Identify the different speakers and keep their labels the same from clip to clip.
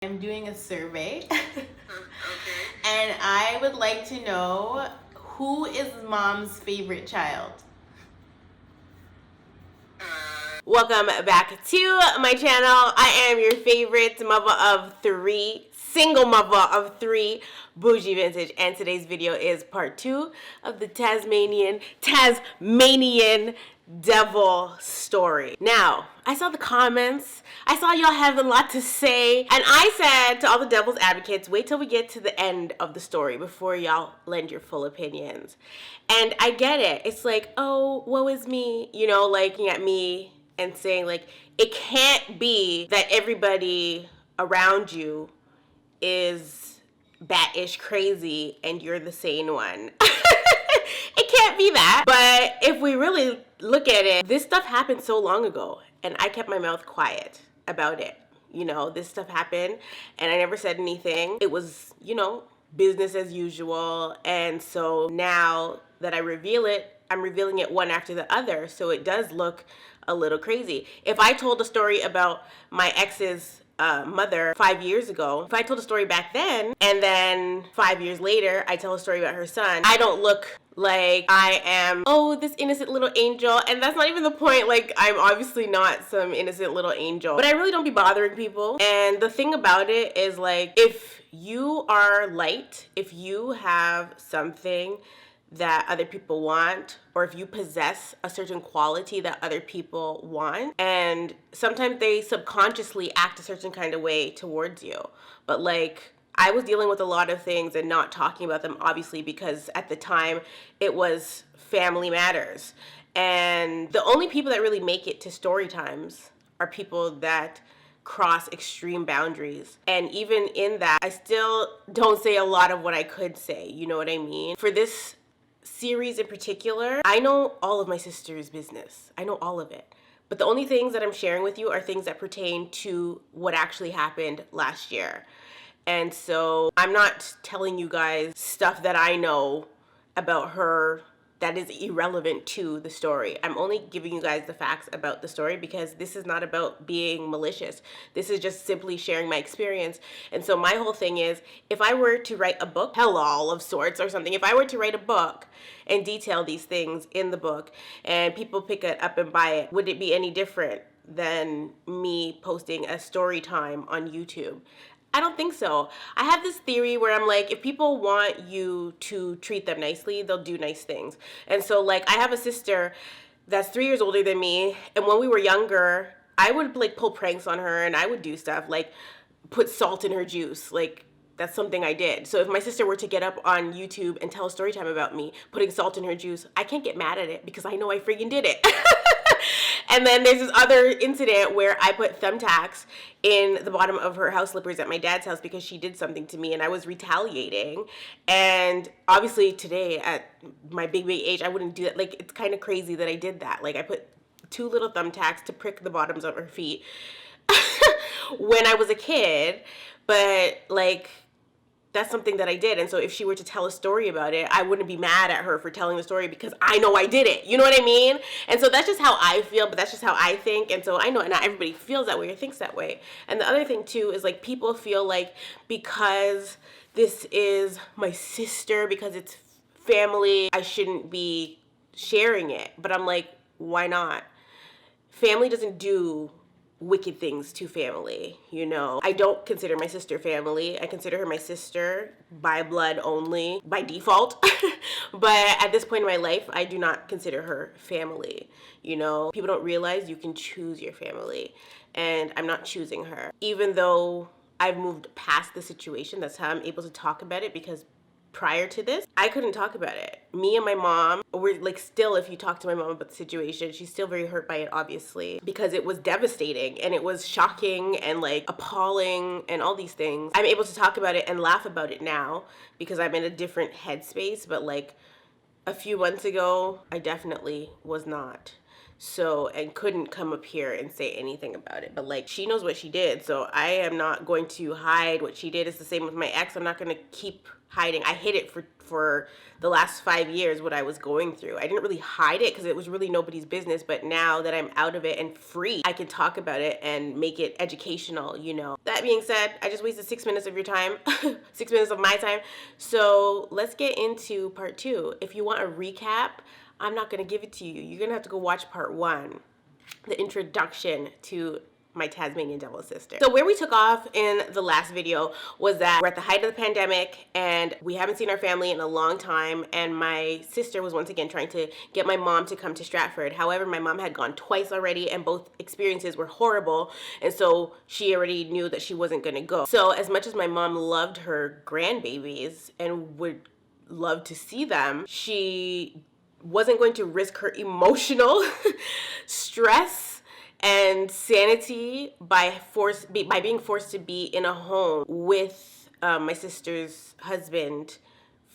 Speaker 1: I'm doing a survey
Speaker 2: Okay.
Speaker 1: and I would like to know who is mom's favorite child? Welcome back to my channel. I am your favorite mother of three, single mother of three, Bougie Vintage, and today's video is part 2 of the Tazmanian devil story. Now, I saw the comments. I saw y'all have a lot to say, and I said to all the devil's advocates, wait till we get to the end of the story before y'all lend your full opinions. And I get it. It's like, oh, woe is me, you know, like looking at me and saying like, it can't be that everybody around you is bat-ish crazy and you're the sane one. It can't be that. But if we really look at it, this stuff happened so long ago and I kept my mouth quiet about it. You know, this stuff happened and I never said anything. It was, you know, business as usual. And so now that I reveal it, I'm revealing it one after the other. So it does look a little crazy. If I told a story about my ex's mother 5 years ago, if I told a story back then and then 5 years later I tell a story about her son, I don't look like I am, oh, this innocent little angel. And that's not even the point. Like, I'm obviously not some innocent little angel, but I really don't be bothering people. And the thing about it is, like, if you are light, if you have something that other people want, or if you possess a certain quality that other people want, and sometimes they subconsciously act a certain kind of way towards you. But like, I was dealing with a lot of things and not talking about them, obviously, because at the time it was family matters. And the only people that really make it to story times are people that cross extreme boundaries. And even in that, I still don't say a lot of what I could say, you know what I mean? For this series in particular, I know all of my sister's business. I know all of it. But the only things that I'm sharing with you are things that pertain to what actually happened last year. And so I'm not telling you guys stuff that I know about her that is irrelevant to the story. I'm only giving you guys the facts about the story because this is not about being malicious. This is just simply sharing my experience. And so my whole thing is, if I were to write a book, tell-all of sorts or something, if I were to write a book and detail these things in the book and people pick it up and buy it, would it be any different than me posting a story time on YouTube? I don't think so. I have this theory where I'm like, if people want you to treat them nicely, they'll do nice things. And so like, I have a sister that's 3 years older than me. And when we were younger, I would like pull pranks on her and I would do stuff like put salt in her juice. Like, that's something I did. So if my sister were to get up on YouTube and tell a story time about me putting salt in her juice, I can't get mad at it because I know I freaking did it. And then there's this other incident where I put thumbtacks in the bottom of her house slippers at my dad's house because she did something to me and I was retaliating. And obviously today at my big age, I wouldn't do that. Like, it's kind of crazy that I did that. Like, I put 2 little thumbtacks to prick the bottoms of her feet when I was a kid. But like, that's something that I did. And so if she were to tell a story about it, I wouldn't be mad at her for telling the story because I know I did it. You know what I mean? And so that's just how I feel, but that's just how I think. And so I know not everybody feels that way or thinks that way. And the other thing too is like, people feel like because this is my sister, because it's family, I shouldn't be sharing it. But I'm like, why not? Family doesn't do wicked things to family, you know. I don't consider my sister family. I consider her my sister by blood only, by default. But at this point in my life, I do not consider her family, you know. People don't realize you can choose your family, and I'm not choosing her. Even though I've moved past the situation, that's how I'm able to talk about it, because prior to this, I couldn't talk about it. Me and my mom, we're like, still, if you talk to my mom about the situation, she's still very hurt by it, obviously, because it was devastating and it was shocking and like appalling and all these things. I'm able to talk about it and laugh about it now because I'm in a different headspace, but like a few months ago, I definitely was not. So, and couldn't come up here and say anything about it. But like, she knows what she did. So I am not going to hide what she did. It's the same with my ex. I'm not going to keep hiding. I hid it for the last 5 years, what I was going through. I didn't really hide it because it was really nobody's business. But now that I'm out of it and free, I can talk about it and make it educational, you know. That being said, I just wasted 6 minutes of your time, 6 minutes of my time. So let's get into part 2. If you want a recap, I'm not going to give it to you. You're going to have to go watch part 1, the introduction to my Tasmanian devil sister. So where we took off in the last video was that we're at the height of the pandemic and we haven't seen our family in a long time, and my sister was once again trying to get my mom to come to Stratford. However, my mom had gone twice already and both experiences were horrible, and so she already knew that she wasn't going to go. So as much as my mom loved her grandbabies and would love to see them, she wasn't going to risk her emotional stress and sanity by being forced to be in a home with my sister's husband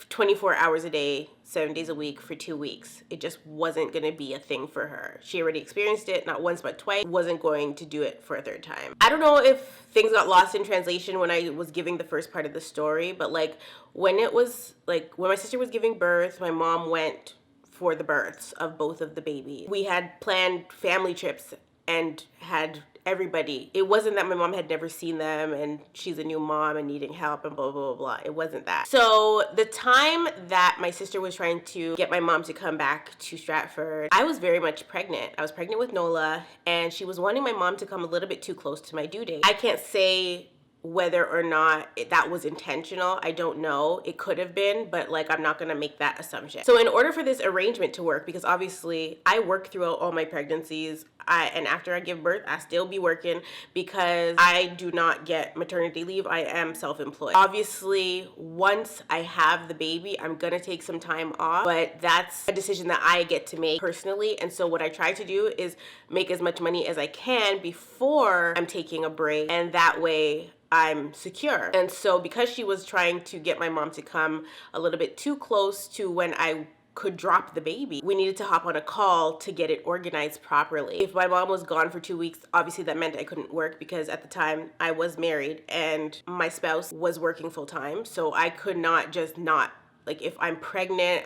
Speaker 1: 24 hours a day, 7 days a week for 2 weeks. It just wasn't going to be a thing for her. She already experienced it, not once but twice. Wasn't going to do it for a third time. I don't know if things got lost in translation when I was giving the first part of the story, but like when my sister was giving birth, my mom went for the births of both of the babies. We had planned family trips and had everybody. It wasn't that my mom had never seen them and she's a new mom and needing help and blah, blah, blah, blah. It wasn't that. So the time that my sister was trying to get my mom to come back to Stratford, I was very much pregnant. I was pregnant with Nola, and she was wanting my mom to come a little bit too close to my due date. I can't say whether or not that was intentional. I don't know. It could have been, but like, I'm not gonna make that assumption. So in order for this arrangement to work, because obviously I work throughout all my pregnancies, and after I give birth, I still be working because I do not get maternity leave. I am self-employed. Obviously, once I have the baby, I'm gonna take some time off, but that's a decision that I get to make personally. And so what I try to do is make as much money as I can before I'm taking a break, and that way I'm secure. And so because she was trying to get my mom to come a little bit too close to when I could drop the baby, we needed to hop on a call to get it organized properly. If my mom was gone for 2 weeks, obviously that meant I couldn't work because at the time I was married and my spouse was working full time. So I could not just not, like, if I'm pregnant,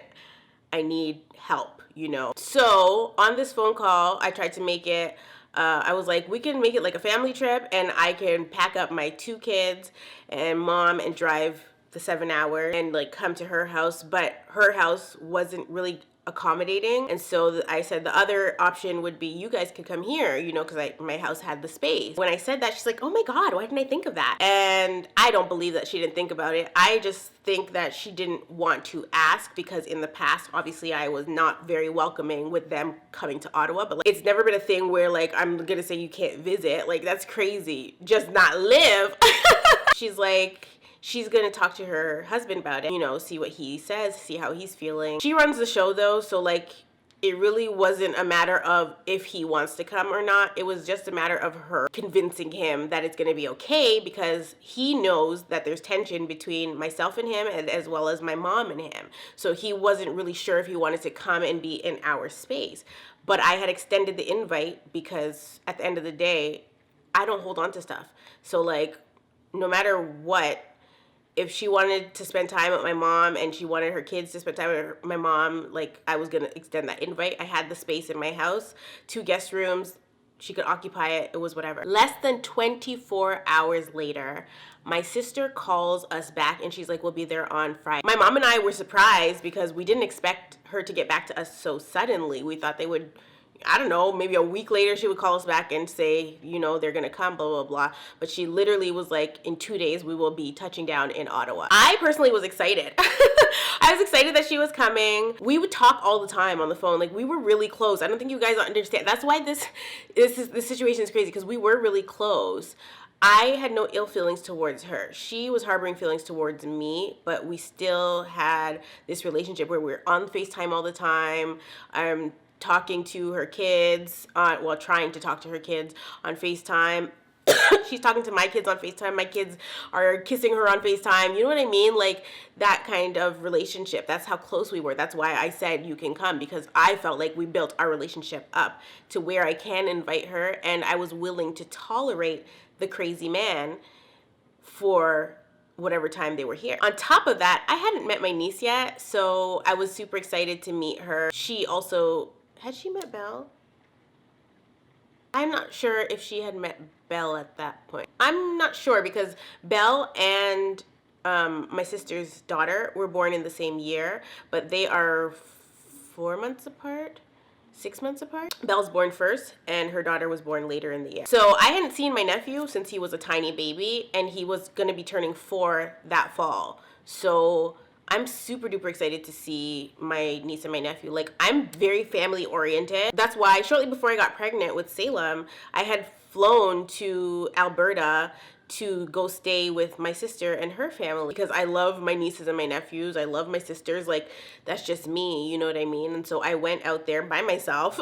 Speaker 1: I need help, you know? So on this phone call, I tried to make it I was like, we can make it like a family trip and I can pack up my 2 kids and mom and drive the 7 hours and like come to her house, but her house wasn't really accommodating. And so I said the other option would be you guys could come here, you know, because my house had the space. When I said that, she's like, oh my God, why didn't I think of that? And I don't believe that she didn't think about it. I just think that she didn't want to ask because in the past, obviously I was not very welcoming with them coming to Ottawa, but like, it's never been a thing where like, I'm gonna say you can't visit. Like, that's crazy. Just not live. She's like, she's gonna talk to her husband about it, you know, see what he says, see how he's feeling. She runs the show though, so like, it really wasn't a matter of if he wants to come or not. It was just a matter of her convincing him that it's gonna be okay because he knows that there's tension between myself and him and as well as my mom and him. So he wasn't really sure if he wanted to come and be in our space. But I had extended the invite because at the end of the day, I don't hold on to stuff. So like, no matter what, if she wanted to spend time with my mom and she wanted her kids to spend time with my mom, like, I was gonna extend that invite. I had the space in my house, 2 guest rooms, she could occupy it, it was whatever. Less than 24 hours later, my sister calls us back and she's like, we'll be there on Friday. My mom and I were surprised because we didn't expect her to get back to us so suddenly. We thought they would, I don't know, maybe a week later she would call us back and say, you know, they're gonna come, blah, blah, blah. But she literally was like, in 2 days, we will be touching down in Ottawa. I personally was excited. I was excited that she was coming. We would talk all the time on the phone. Like, we were really close. I don't think you guys understand. That's why this situation is crazy, because we were really close. I had no ill feelings towards her. She was harboring feelings towards me, but we still had this relationship where we were on FaceTime all the time. Talking to her kids, trying to talk to her kids on FaceTime. She's talking to my kids on FaceTime. My kids are kissing her on FaceTime. You know what I mean? Like that kind of relationship. That's how close we were. That's why I said you can come, because I felt like we built our relationship up to where I can invite her, and I was willing to tolerate the crazy man for whatever time they were here. On top of that, I hadn't met my niece yet, so I was super excited to meet her. She also, had she met Belle? I'm not sure if she had met Belle at that point. I'm not sure, because Belle and my sister's daughter were born in the same year, but they are 4 months apart. 6 months apart. Belle's born first, and her daughter was born later in the year. So I hadn't seen my nephew since he was a tiny baby, and he was gonna be turning 4 that fall. So I'm super duper excited to see my niece and my nephew. Like, I'm very family oriented. That's why shortly before I got pregnant with Salem, I had flown to Alberta to go stay with my sister and her family, because I love my nieces and my nephews. I love my sisters. Like, that's just me, you know what I mean? And so I went out there by myself.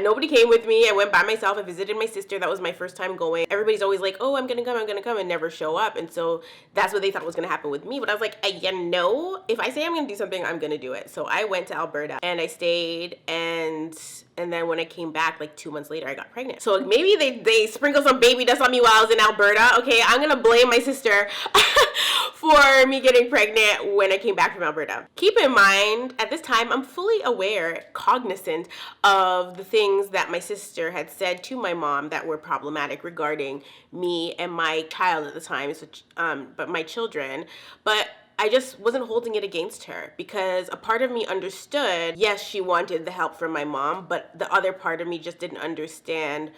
Speaker 1: Nobody came with me. I went by myself. I visited my sister. That was my first time going. Everybody's always like, oh, I'm gonna come, and never show up. And so that's what they thought was gonna happen with me. But I was like, you know, if I say I'm gonna do something, I'm gonna do it. So I went to Alberta and I stayed, and then when I came back, like 2 months later, I got pregnant. So maybe they sprinkled some baby dust on me while I was in Alberta. Okay, I'm gonna blame my sister for me getting pregnant when I came back from Alberta. Keep in mind, at this time, I'm fully aware, cognizant of the things that my sister had said to my mom that were problematic regarding me and my child at the time, but my children. But I just wasn't holding it against her, because a part of me understood, yes, she wanted the help from my mom, but the other part of me just didn't understand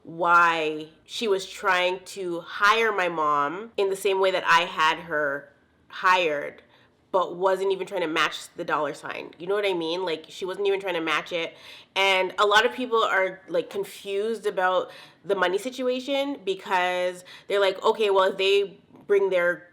Speaker 1: why she was trying to hire my mom in the same way that I had her hired, but wasn't even trying to match the dollar sign. You know what I mean? Like, she wasn't even trying to match it. And a lot of people are like confused about the money situation, because they're like, okay, well, if they bring their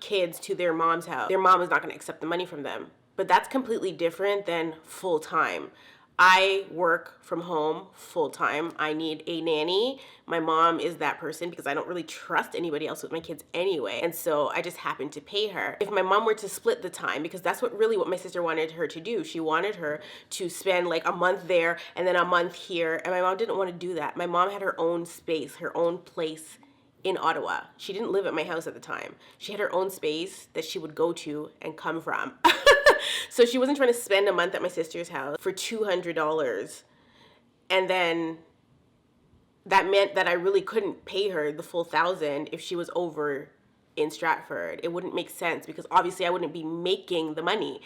Speaker 1: kids to their mom's house, their mom is not going to accept the money from them. But that's completely different than full time. I work from home full time. I need a nanny. My mom is that person, because I don't really trust anybody else with my kids anyway. And so I just happen to pay her. If my mom were to split the time, because that's what my sister wanted her to do. She wanted her to spend like a month there and then a month here. And my mom didn't want to do that. My mom had her own space, her own place in Ottawa. She didn't live at my house at the time. She had her own space that she would go to and come from. So she wasn't trying to spend a month at my sister's house for $200. And then that meant that I really couldn't pay her the full $1,000 if she was over in Stratford. It wouldn't make sense, because obviously I wouldn't be making the money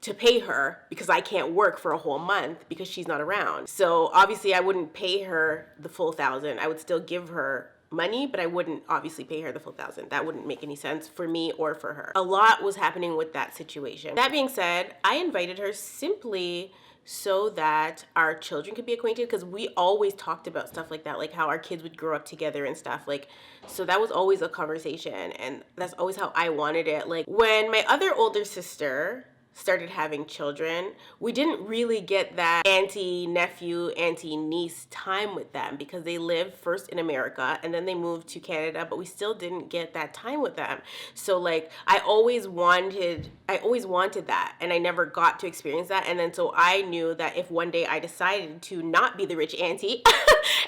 Speaker 1: to pay her, because I can't work for a whole month because she's not around. So obviously I wouldn't pay her the full $1,000. I would still give her money, but I wouldn't obviously pay her the full $1,000. That wouldn't make any sense for me or for her. A lot was happening with that situation. That being said, I invited her simply so that our children could be acquainted, because we always talked about stuff like that, like how our kids would grow up together and stuff. Like, so that was always a conversation, and that's always how I wanted it. Like, when my other older sister started having children, we didn't really get that auntie-nephew, auntie-niece time with them, because they lived first in America and then they moved to Canada, but we still didn't get that time with them. So like, I always wanted that, and I never got to experience that. And then so I knew that if one day I decided to not be the rich auntie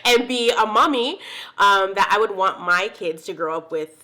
Speaker 1: and be a mommy, that I would want my kids to grow up with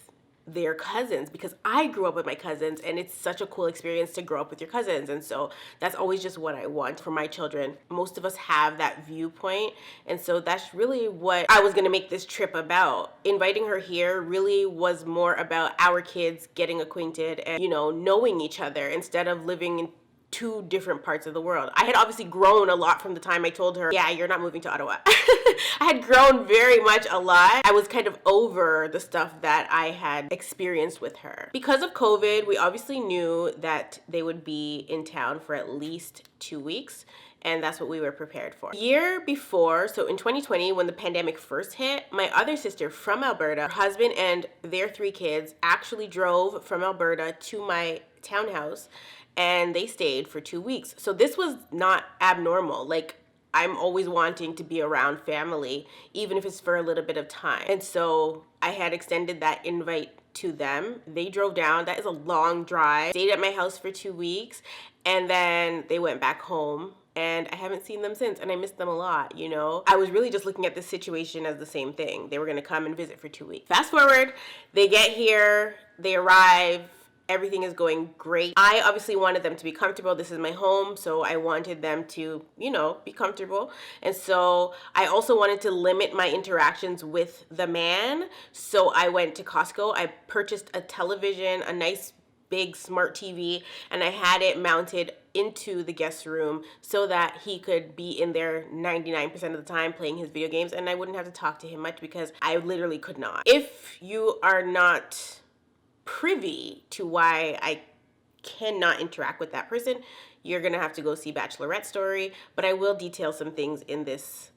Speaker 1: their cousins, because I grew up with my cousins, and it's such a cool experience to grow up with your cousins. And so that's always just what I want for my children. Most of us have that viewpoint, and so that's really what I was going to make this trip about. Inviting her here really was more about our kids getting acquainted and, you know, knowing each other instead of living in two different parts of the world. I had obviously grown a lot from the time I told her, yeah, you're not moving to Ottawa. I had grown very much a lot. I was kind of over the stuff that I had experienced with her. Because of COVID, we obviously knew that they would be in town for at least 2 weeks, and that's what we were prepared for. Year before, so in 2020, when the pandemic first hit, my other sister from Alberta, her husband and their 3 kids actually drove from Alberta to my townhouse, and they stayed for 2 weeks. So this was not abnormal. Like, I'm always wanting to be around family, even if it's for a little bit of time. And so I had extended that invite to them. They drove down. That is a long drive. Stayed at my house for 2 weeks, and then they went back home. And I haven't seen them since, and I miss them a lot, you know? I was really just looking at this situation as the same thing. They were gonna come and visit for 2 weeks. Fast forward, they get here, they arrive, everything is going great. I obviously wanted them to be comfortable. This is my home, so I wanted them to, you know, be comfortable. And so I also wanted to limit my interactions with the man. So I went to Costco. I purchased a television, a nice big smart TV, and I had it mounted into the guest room so that he could be in there 99% of the time playing his video games, and I wouldn't have to talk to him much because I literally could not. If you are not privy to why I cannot interact with that person, you're gonna have to go see Bachelorette Story, but I will detail some things in this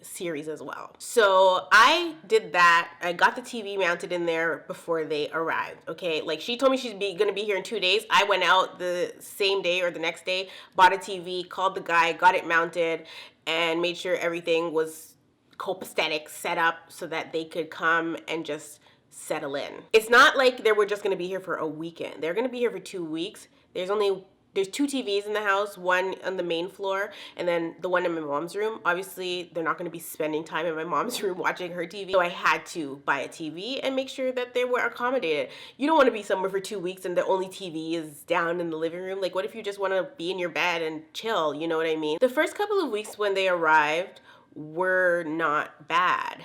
Speaker 1: series as well. So I did that. I got the TV mounted in there before they arrived, okay? Like, she told me she's gonna be here in 2 days. I went out the same day or the next day, bought a TV, called the guy, got it mounted, and made sure everything was copacetic, set up so that they could come and just settle in. It's not like they were just gonna be here for a weekend. They're gonna be here for 2 weeks. There's 2 TVs in the house, one on the main floor and then the one in my mom's room. Obviously, they're not gonna be spending time in my mom's room watching her TV. So I had to buy a TV and make sure that they were accommodated. You don't wanna be somewhere for 2 weeks and the only TV is down in the living room. Like, what if you just wanna be in your bed and chill, you know what I mean? The first couple of weeks when they arrived were not bad.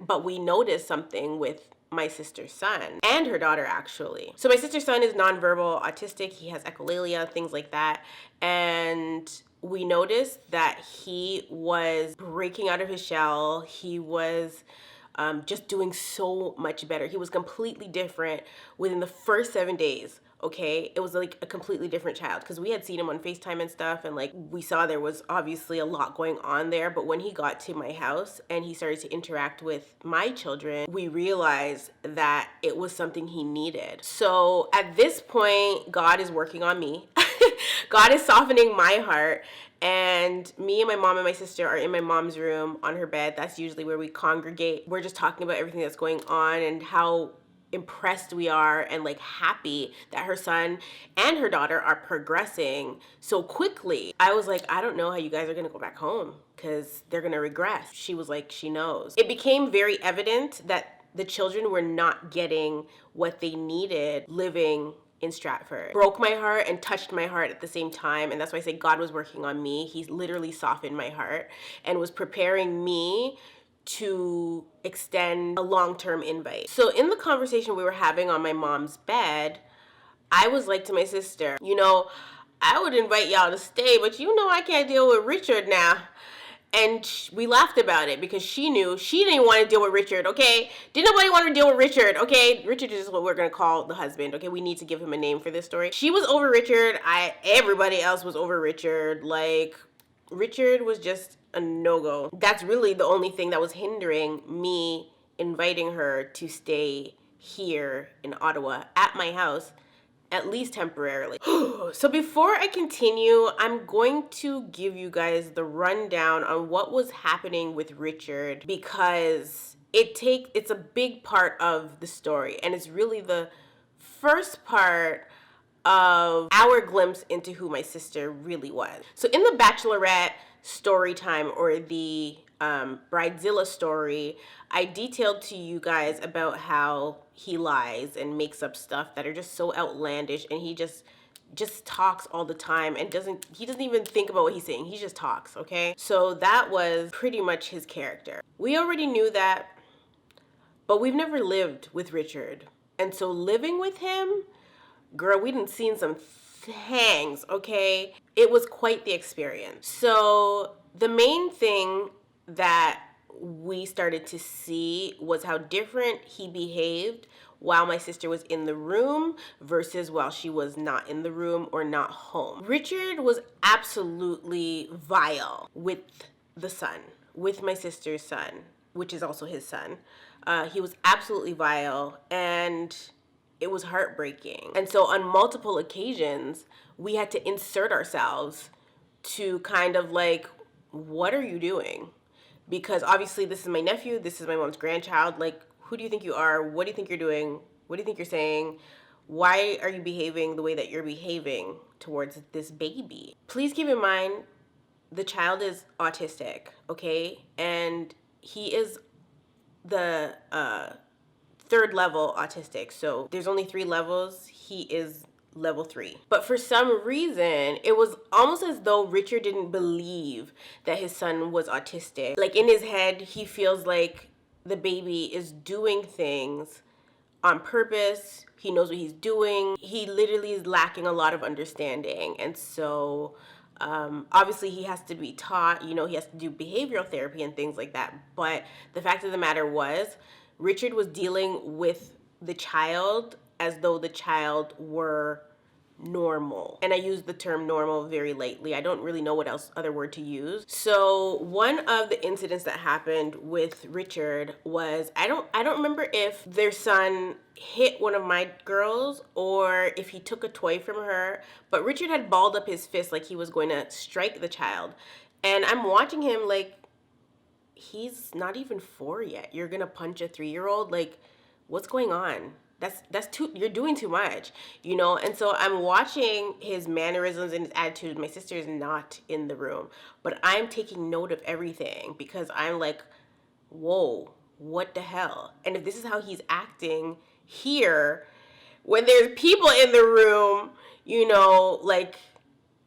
Speaker 1: But we noticed something with my sister's son and her daughter, actually. So my sister's son is nonverbal autistic. He has echolalia, things like that. And we noticed that he was breaking out of his shell. He was just doing so much better. He was completely different within the first 7 days. Okay, it was like a completely different child because we had seen him on FaceTime and stuff, and like we saw there was obviously a lot going on there. But when he got to my house and he started to interact with my children, we realized that it was something he needed. So at this point, God is working on me. God is softening my heart. And me and my mom and my sister are in my mom's room on her bed. That's usually where we congregate. We're just talking about everything that's going on and how impressed we are and like happy that her son and her daughter are progressing so quickly. I was like, I don't know how you guys are gonna go back home because they're gonna regress. She was like, she knows. It became very evident that the children were not getting what they needed living in Stratford. Broke my heart and touched my heart at the same time. And that's why I say God was working on me. He literally softened my heart and was preparing me to extend a long-term invite. So in the conversation we were having on my mom's bed, I was like to my sister, you know, I would invite y'all to stay, but you know I can't deal with Richard now. And we laughed about it because she knew she didn't want to deal with Richard, okay? Didn't nobody want to deal with Richard, okay? Richard is what we're going to call the husband, okay? We need to give him a name for this story. She was over Richard. Everybody else was over Richard. Like, Richard was just a no-go. That's really the only thing that was hindering me inviting her to stay here in Ottawa at my house, at least temporarily. So before I continue, I'm going to give you guys the rundown on what was happening with Richard because it's a big part of the story and it's really the first part of our glimpse into who my sister really was. So in the Bachelorette Storytime or the Bridezilla story, I detailed to you guys about how he lies and makes up stuff that are just so outlandish, and he just talks all the time and he doesn't even think about what he's saying. He just talks, okay? So that was pretty much his character. We already knew that, but we've never lived with Richard. And so living with him, girl, we done seen some things, okay? It was quite the experience. So the main thing that we started to see was how different he behaved while my sister was in the room versus while she was not in the room or not home. Richard was absolutely vile with the son, with my sister's son, which is also his son. He was absolutely vile and it was heartbreaking. And so on multiple occasions, we had to insert ourselves to kind of like, what are you doing? Because obviously this is my nephew, this is my mom's grandchild. Like, who do you think you are? What do you think you're doing? What do you think you're saying? Why are you behaving the way that you're behaving towards this baby? Please keep in mind, the child is autistic, okay? And he is the third level autistic. So there's only 3 levels. He is level 3. But for some reason, it was almost as though Richard didn't believe that his son was autistic. Like, in his head, he feels like the baby is doing things on purpose. He knows what he's doing. He literally is lacking a lot of understanding. And so obviously he has to be taught, you know, he has to do behavioral therapy and things like that. But the fact of the matter was, Richard was dealing with the child as though the child were normal. And I use the term normal very lightly. I don't really know what other word to use. So one of the incidents that happened with Richard was, I don't remember if their son hit one of my girls or if he took a toy from her, but Richard had balled up his fist like he was going to strike the child. And I'm watching him like, he's not even 4 yet. You're gonna punch a 3-year-old? Like, what's going on? That's too, you're doing too much, you know? And so I'm watching his mannerisms and his attitude. My sister is not in the room, but I'm taking note of everything because I'm like, whoa, what the hell? And if this is how he's acting here, when there's people in the room, you know, like,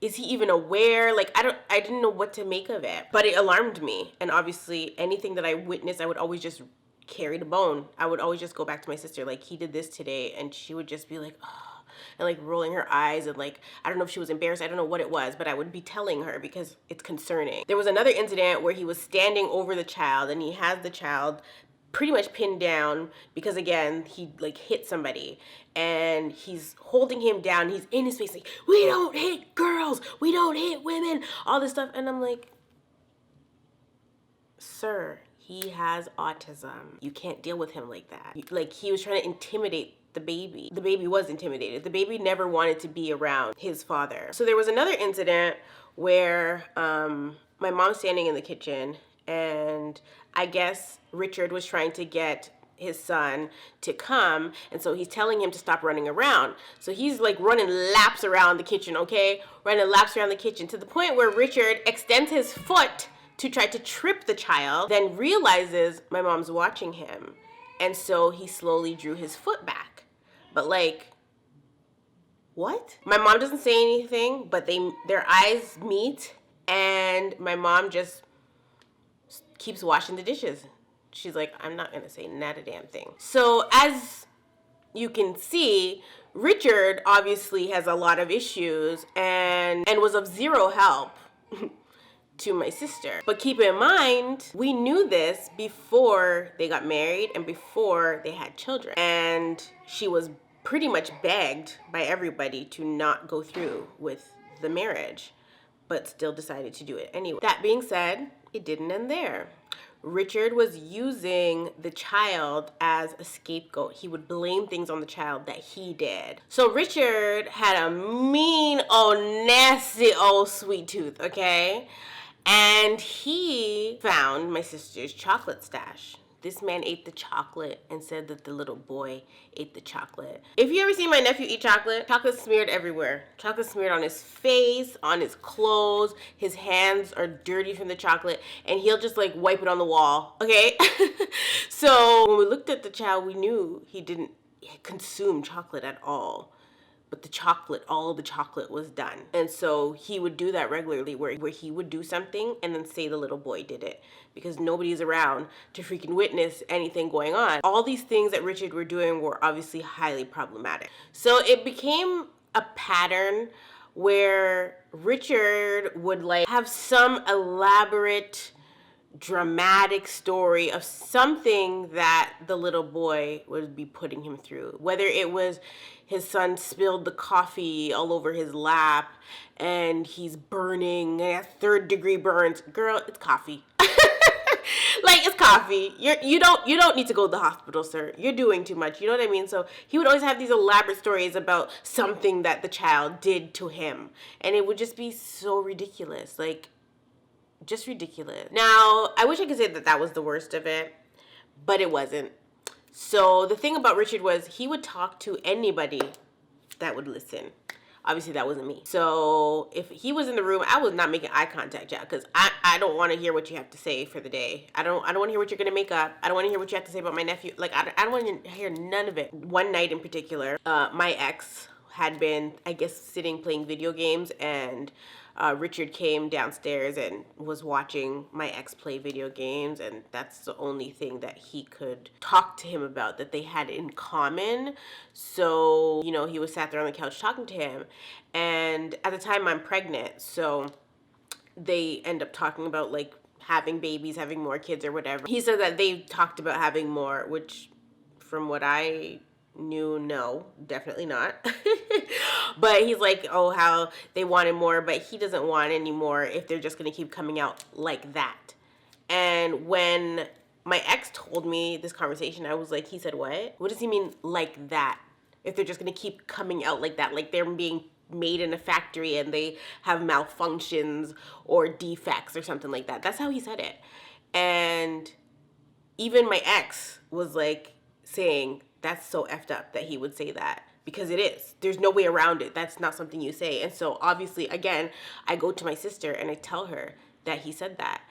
Speaker 1: is he even aware? Like, I didn't know what to make of it, but it alarmed me. And obviously anything that I witnessed, I would always just carry the bone. I would always just go back to my sister, like, he did this today, and she would just be like, oh, and like rolling her eyes, and like, I don't know if she was embarrassed, I don't know what it was, but I would be telling her because it's concerning. There was another incident where he was standing over the child, and he has the child pretty much pinned down because, again, he like hit somebody, and he's holding him down. He's in his face like, we don't hit girls, we don't hit women, all this stuff. And I'm like, sir, he has autism. You can't deal with him like that. Like, he was trying to intimidate the baby. The baby was intimidated. The baby never wanted to be around his father. So there was another incident where my mom's standing in the kitchen, and I guess Richard was trying to get his son to come, and so he's telling him to stop running around. So he's like running laps around the kitchen, okay? Running laps around the kitchen to the point where Richard extends his foot to try to trip the child, then realizes my mom's watching him. And so he slowly drew his foot back. But like, what? My mom doesn't say anything, but their eyes meet, and my mom just keeps washing the dishes. She's like, I'm not gonna say not a damn thing. So as you can see, Richard obviously has a lot of issues and was of zero help to my sister. But keep in mind, we knew this before they got married and before they had children. And she was pretty much begged by everybody to not go through with the marriage, but still decided to do it anyway. That being said, it didn't end there. Richard was using the child as a scapegoat. He would blame things on the child that he did. So Richard had a mean, nasty old sweet tooth, okay? And he found my sister's chocolate stash. This man ate the chocolate and said that the little boy ate the chocolate. If you ever see my nephew eat chocolate, chocolate smeared everywhere. Chocolate smeared on his face, on his clothes. His hands are dirty from the chocolate, and he'll just like wipe it on the wall, okay? So when we looked at the child, we knew he didn't consume chocolate at all. But the chocolate, all the chocolate was done. And so he would do that regularly where he would do something and then say the little boy did it because nobody's around to freaking witness anything going on. All these things that Richard were doing were obviously highly problematic. So it became a pattern where Richard would like have some elaborate dramatic story of something that the little boy would be putting him through. Whether it was his son spilled the coffee all over his lap and he's burning, 3rd-degree burns. Girl, it's coffee. Like, it's coffee. You don't need to go to the hospital, sir. You're doing too much. You know what I mean? So he would always have these elaborate stories about something that the child did to him, and it would just be so ridiculous. Like, just ridiculous. Now, I wish I could say that that was the worst of it, but it wasn't. So the thing about Richard was he would talk to anybody that would listen. Obviously, that wasn't me. So if he was in the room, I was not making eye contact, yeah, because I don't want to hear what you have to say for the day. I don't want to hear what you're gonna make up. I don't want to hear what you have to say about my nephew. Like, I don't want to hear none of it. One night in particular, my ex had been, I guess, sitting playing video games, and Richard came downstairs and was watching my ex play video games, and that's the only thing that he could talk to him about that they had in common. So, you know, he was sat there on the couch talking to him, and at the time I'm pregnant, so they end up talking about like having babies, having more kids or whatever. He said that they talked about having more, which from what I knew, no, definitely not. But he's like, oh, how they wanted more, but he doesn't want any more if they're just gonna keep coming out like that. And when my ex told me this conversation, I was like, he said what? What does he mean like that? If they're just gonna keep coming out like that, like they're being made in a factory and they have malfunctions or defects or something like that. That's how he said it. And even my ex was like saying, that's so effed up that he would say that, because it is. There's no way around it. That's not something you say. And so obviously, again, I go to my sister and I tell her that he said that.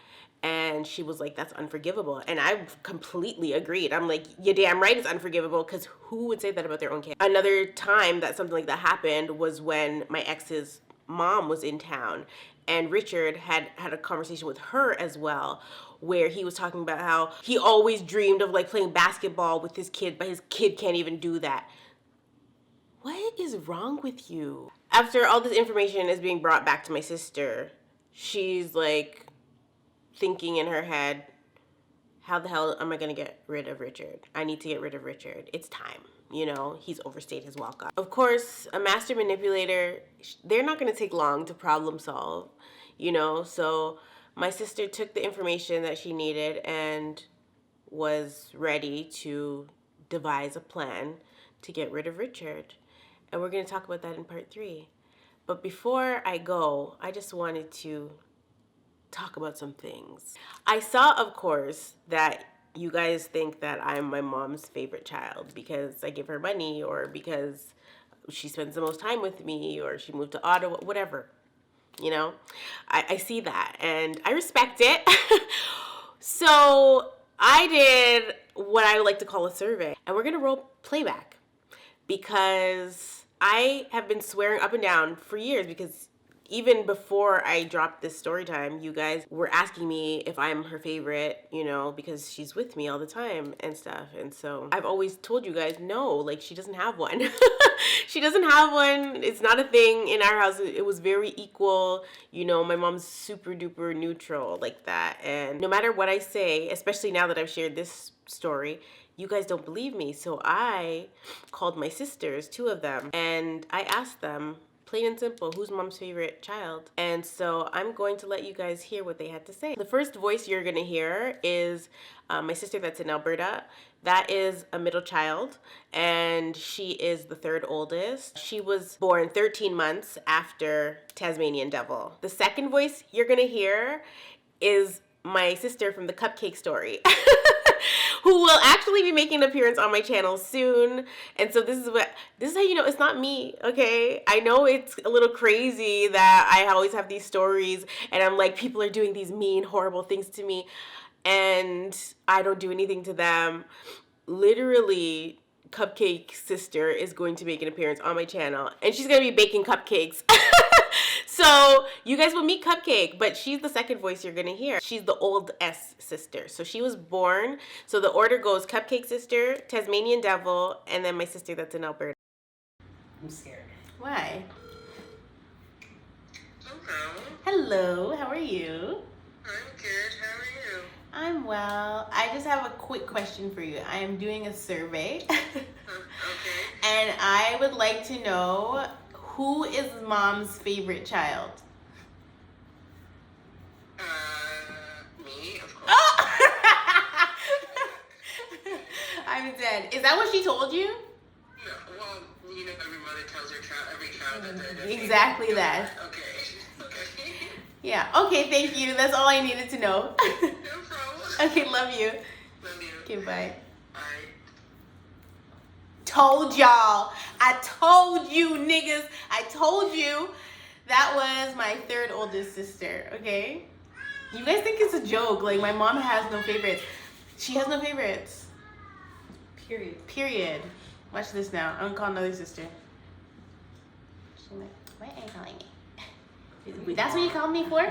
Speaker 1: And she was like, that's unforgivable. And I completely agreed. I'm like, you're damn right it's unforgivable, because who would say that about their own kid? Another time that something like that happened was when my ex's mom was in town, and Richard had a conversation with her as well, where he was talking about how he always dreamed of like playing basketball with his kid, but his kid can't even do that. What is wrong with you? After all this information is being brought back to my sister, she's like thinking in her head, how the hell am I gonna get rid of Richard? I need to get rid of Richard. It's time. You know, he's overstayed his welcome. Of course, a master manipulator, they're not gonna take long to problem solve, you know? So my sister took the information that she needed and was ready to devise a plan to get rid of Richard. And we're gonna talk about that in part 3. But before I go, I just wanted to talk about some things. I saw, of course, that you guys think that I'm my mom's favorite child because I give her money, or because she spends the most time with me, or she moved to Ottawa, whatever. You know, I see that and I respect it. So I did what I would like to call a survey, and we're gonna roll playback, because I have been swearing up and down for years, because even before I dropped this story time, you guys were asking me if I'm her favorite, you know, because she's with me all the time and stuff. And so I've always told you guys, no, like, she doesn't have one. She doesn't have one. It's not a thing in our house. It was very equal. You know, my mom's super duper neutral like that. And no matter what I say, especially now that I've shared this story, you guys don't believe me. So I called my sisters, 2 of them, and I asked them, plain and simple, who's mom's favorite child? And so I'm going to let you guys hear what they had to say. The first voice you're gonna hear is my sister that's in Alberta. That is a middle child, and she is the 3rd oldest. She was born 13 months after Tasmanian Devil. The second voice you're gonna hear is my sister from the cupcake story. Who will actually be making an appearance on my channel soon. And so this is how you know it's not me, okay? I know it's a little crazy that I always have these stories and I'm like, people are doing these mean, horrible things to me, and I don't do anything to them. Literally, Cupcake Sister is going to make an appearance on my channel, and she's gonna be baking cupcakes. So you guys will meet Cupcake, but she's the second voice you're gonna hear. She's the old S sister. So she was born, so the order goes Cupcake Sister, Tasmanian Devil, and then my sister that's in Alberta.
Speaker 2: I'm scared.
Speaker 1: Why?
Speaker 3: Hello.
Speaker 1: Hello, how are you?
Speaker 3: I'm good. How are you?
Speaker 1: I'm well. I just have a quick question for you. I am doing a survey.
Speaker 3: Okay.
Speaker 1: And I would like to know, who is mom's favorite child?
Speaker 3: Me, of course.
Speaker 1: Oh! I'm dead. Is that what she told you?
Speaker 3: No, well, every mother tells every child that they're
Speaker 1: Exactly that.
Speaker 3: Okay.
Speaker 1: Yeah. Okay, thank you. That's all I needed to know.
Speaker 3: No problem.
Speaker 1: Okay, love you.
Speaker 3: Love you.
Speaker 1: Okay, bye.
Speaker 3: Alright.
Speaker 1: Told y'all. I told you, niggas. I told you. That was my third oldest sister, okay? You guys think it's a joke. Like, my mom has no favorites. She has no favorites. Period. Watch this now. I'm gonna call another sister. She's like, what are you calling me? That's what you called me for?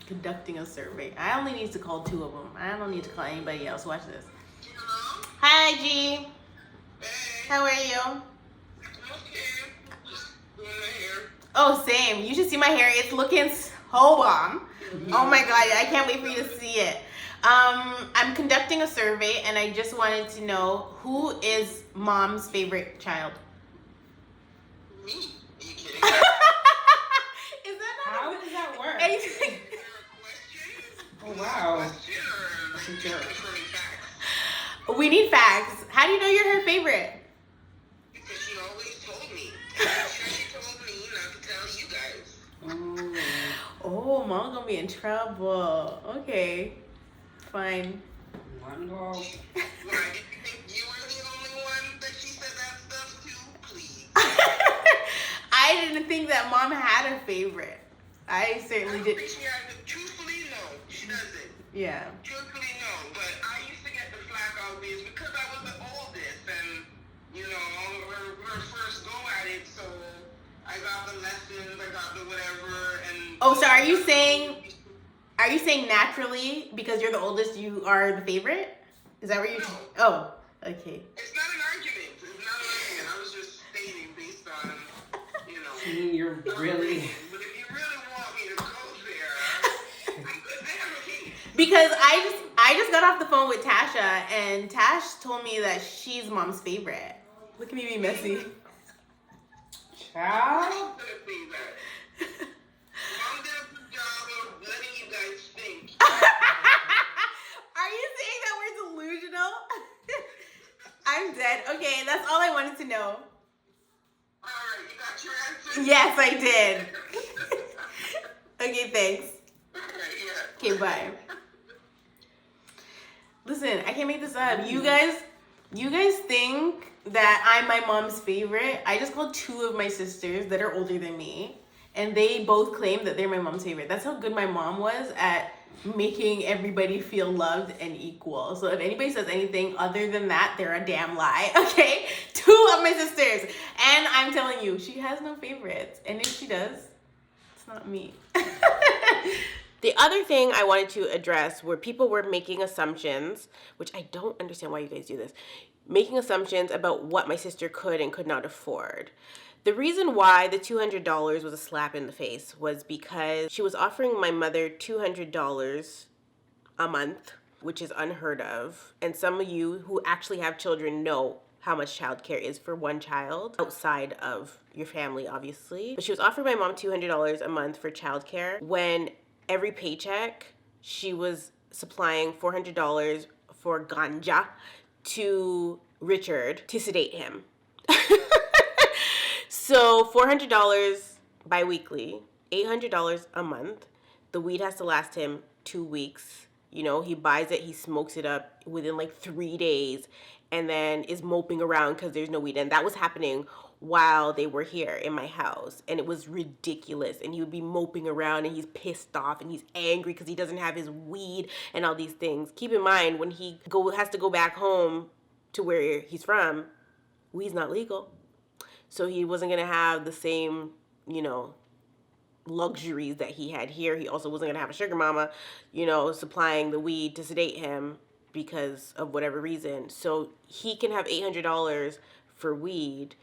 Speaker 1: Conducting a survey. I only need to call 2 of them. I don't need to call anybody else. Watch this.
Speaker 3: Hello?
Speaker 1: Hi, G.
Speaker 3: Hey.
Speaker 1: How are you?
Speaker 3: I'm okay. Just doing my hair.
Speaker 1: Oh, same. You should see my hair. It's looking so bomb. Oh my god, I can't wait for you to see it. I'm conducting a survey and I just wanted to know, who is mom's favorite child?
Speaker 3: Me? Are you kidding?
Speaker 1: Is that not
Speaker 2: How does that work?
Speaker 1: anything?
Speaker 3: Is there a question?
Speaker 2: Oh, wow.
Speaker 3: Question or
Speaker 2: That's a joke.
Speaker 3: confirming facts?
Speaker 1: We need facts. How do you know you're her favorite?
Speaker 3: Because she always told me. I'm sure she told me not to tell you guys.
Speaker 1: Oh, mom gonna be in trouble. Okay, fine.
Speaker 2: Not involved.
Speaker 3: Why, did you think you were the only one that she said that stuff to? Please.
Speaker 1: I didn't think that mom had a favorite. I
Speaker 3: I
Speaker 1: certainly
Speaker 3: don't
Speaker 1: did.
Speaker 3: think she has it. Truthfully, no. She doesn't.
Speaker 1: Yeah.
Speaker 3: Truthfully, no. But I used to get the flack always because I was the oldest and, her first go at it, so I got the lessons, I got the whatever, and...
Speaker 1: Oh, so are you saying naturally, because you're the oldest, you are the favorite? Is that what you're...
Speaker 3: No.
Speaker 1: Oh, okay.
Speaker 3: It's not an argument. It's not an argument. I was just stating based on,
Speaker 2: You're really...
Speaker 3: But if you really want me to go there, I'm okay.
Speaker 1: Because I just got off the phone with Tasha, and Tash told me that she's mom's favorite. Look at me be messy.
Speaker 2: Child?
Speaker 3: I'm gonna say that. Mom did a good job of letting you guys think.
Speaker 1: Are you saying that we're delusional? I'm dead. Okay, that's all I wanted to know.
Speaker 3: Alright, you got your answer?
Speaker 1: Yes, I did. Okay, thanks.
Speaker 3: Alright, yeah.
Speaker 1: Okay, bye. Listen, I can't make this up. You guys think that I'm my mom's favorite. I just called 2 of my sisters that are older than me, and they both claim that they're my mom's favorite. That's how good my mom was at making everybody feel loved and equal. So if anybody says anything other than that, they're a damn lie, okay? 2 of my sisters. And I'm telling you, she has no favorites. And if she does, it's not me. The other thing I wanted to address were people were making assumptions, which I don't understand why you guys do this, making assumptions about what my sister could and could not afford. The reason why the $200 was a slap in the face was because she was offering my mother $200 a month, which is unheard of. And some of you who actually have children know how much childcare is for one child outside of your family, obviously. But she was offering my mom $200 a month for childcare when every paycheck she was supplying $400 for ganja to Richard to sedate him. So $400 bi-weekly, $800 a month. The weed has to last him 2 weeks. He buys it, he smokes it up within like 3 days, and then is moping around because there's no weed. And that was happening while they were here in my house, and it was ridiculous. And he would be moping around, and he's pissed off, and he's angry because he doesn't have his weed and all these things. Keep in mind, when he has to go back home to where he's from, weed's not legal. So he wasn't going to have the same, luxuries that he had here. He also wasn't going to have a sugar mama, supplying the weed to sedate him because of whatever reason. So he can have $800 for weed,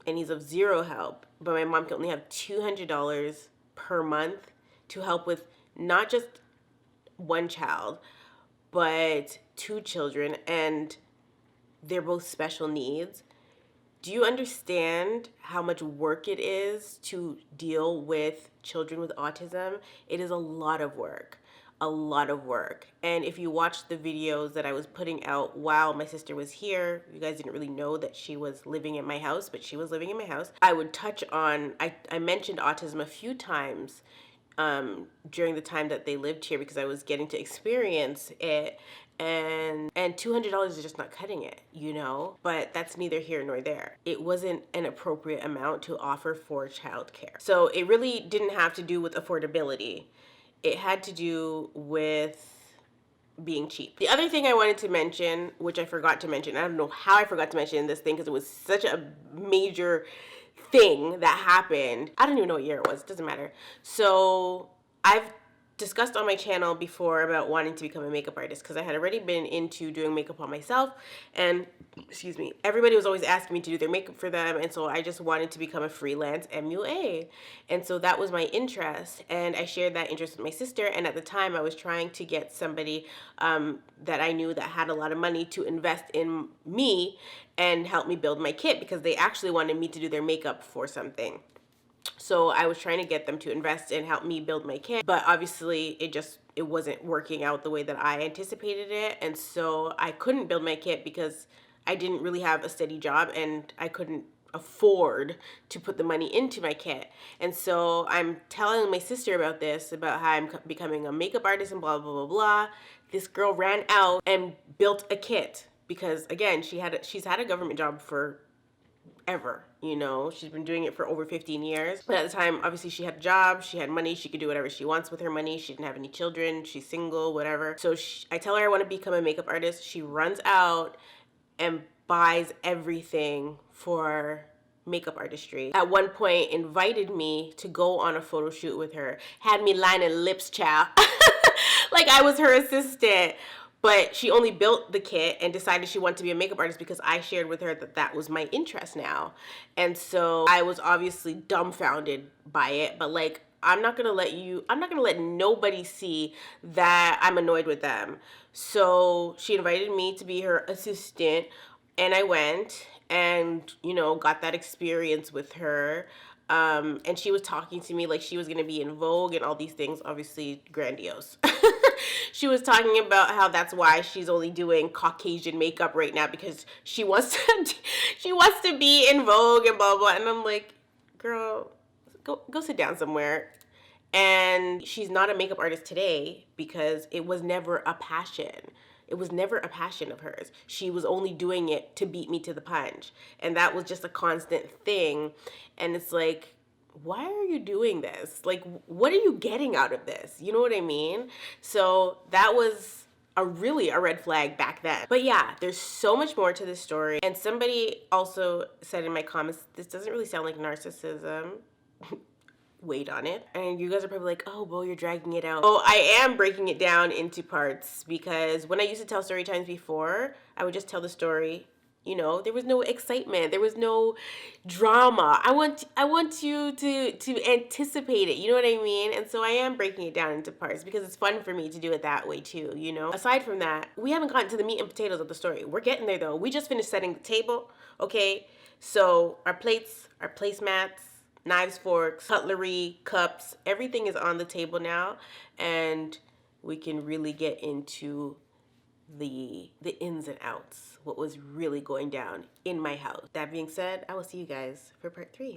Speaker 1: and he's of zero help. But my mom can only have $200 per month to help with not just one child, but 2 children, and they're both special needs. Do you understand how much work it is to deal with children with autism? It is a lot of work. a lot of work. And if you watch the videos that I was putting out while my sister was here, you guys didn't really know that she was living in my house, but she was living in my house. I would touch on, I mentioned autism a few times during the time that they lived here because I was getting to experience it, and $200 is just not cutting it, you know? But that's neither here nor there. It wasn't an appropriate amount to offer for childcare. So it really didn't have to do with affordability. It had to do with being cheap. The other thing I wanted to mention, which I forgot to mention, I don't know how I forgot to mention this thing because it was such a major thing that happened. I don't even know what year it was. It doesn't matter. So I've discussed on my channel before about wanting to become a makeup artist because I had already been into doing makeup on myself, and excuse me, everybody was always asking me to do their makeup for them, and so I just wanted to become a freelance MUA. And so that was my interest, and I shared that interest with my sister. And at the time I was trying to get somebody that I knew that had a lot of money to invest in me and help me build my kit because they actually wanted me to do their makeup for something. So I was trying to get them to invest and help me build my kit, but obviously it wasn't working out the way that I anticipated it. And so I couldn't build my kit because I didn't really have a steady job and I couldn't afford to put the money into my kit. And so I'm telling my sister about this, about how I'm becoming a makeup artist and blah, blah, blah, blah. This girl ran out and built a kit because, again, she's had a government job for ever, you know. She's been doing it for over 15 years. But at the time, obviously, she had a job, she had money, she could do whatever she wants with her money. She didn't have any children, she's single, whatever. So I tell her I want to become a makeup artist. She runs out and buys everything for makeup artistry. At one point, invited me to go on a photo shoot with her. Had me lining lips, child. Like I was her assistant. But she only built the kit and decided she wanted to be a makeup artist because I shared with her that that was my interest now. And so I was obviously dumbfounded by it, but like, I'm not gonna let nobody see that I'm annoyed with them. So she invited me to be her assistant, and I went and, you know, got that experience with her. And she was talking to me like she was gonna be in Vogue and all these things, obviously grandiose. She was talking about how that's why she's only doing Caucasian makeup right now because she wants to be in Vogue and blah blah. And I'm like, girl, go sit down somewhere. And she's not a makeup artist today because it was never a passion. It was never a passion of hers. She was only doing it to beat me to the punch. And that was just a constant thing. And it's like, why are you doing this? Like, what are you getting out of this? You know what I mean? So that was a red flag back then. But yeah, there's so much more to this story. And somebody also said in my comments, this doesn't really sound like narcissism. Wait on it. And you guys are probably like, oh, well, you're dragging it out. Oh, I am breaking it down into parts because when I used to tell story times before, I would just tell the story. You know, there was no excitement. There was no drama. I want you to anticipate it. You know what I mean? And so I am breaking it down into parts because it's fun for me to do it that way too, you know? Aside from that, we haven't gotten to the meat and potatoes of the story. We're getting there though. We just finished setting the table, okay? So our plates, our placemats, knives, forks, cutlery, cups, everything is on the table now, and we can really get into the ins and outs, what was really going down in my house. That being said, I will see you guys for part 3.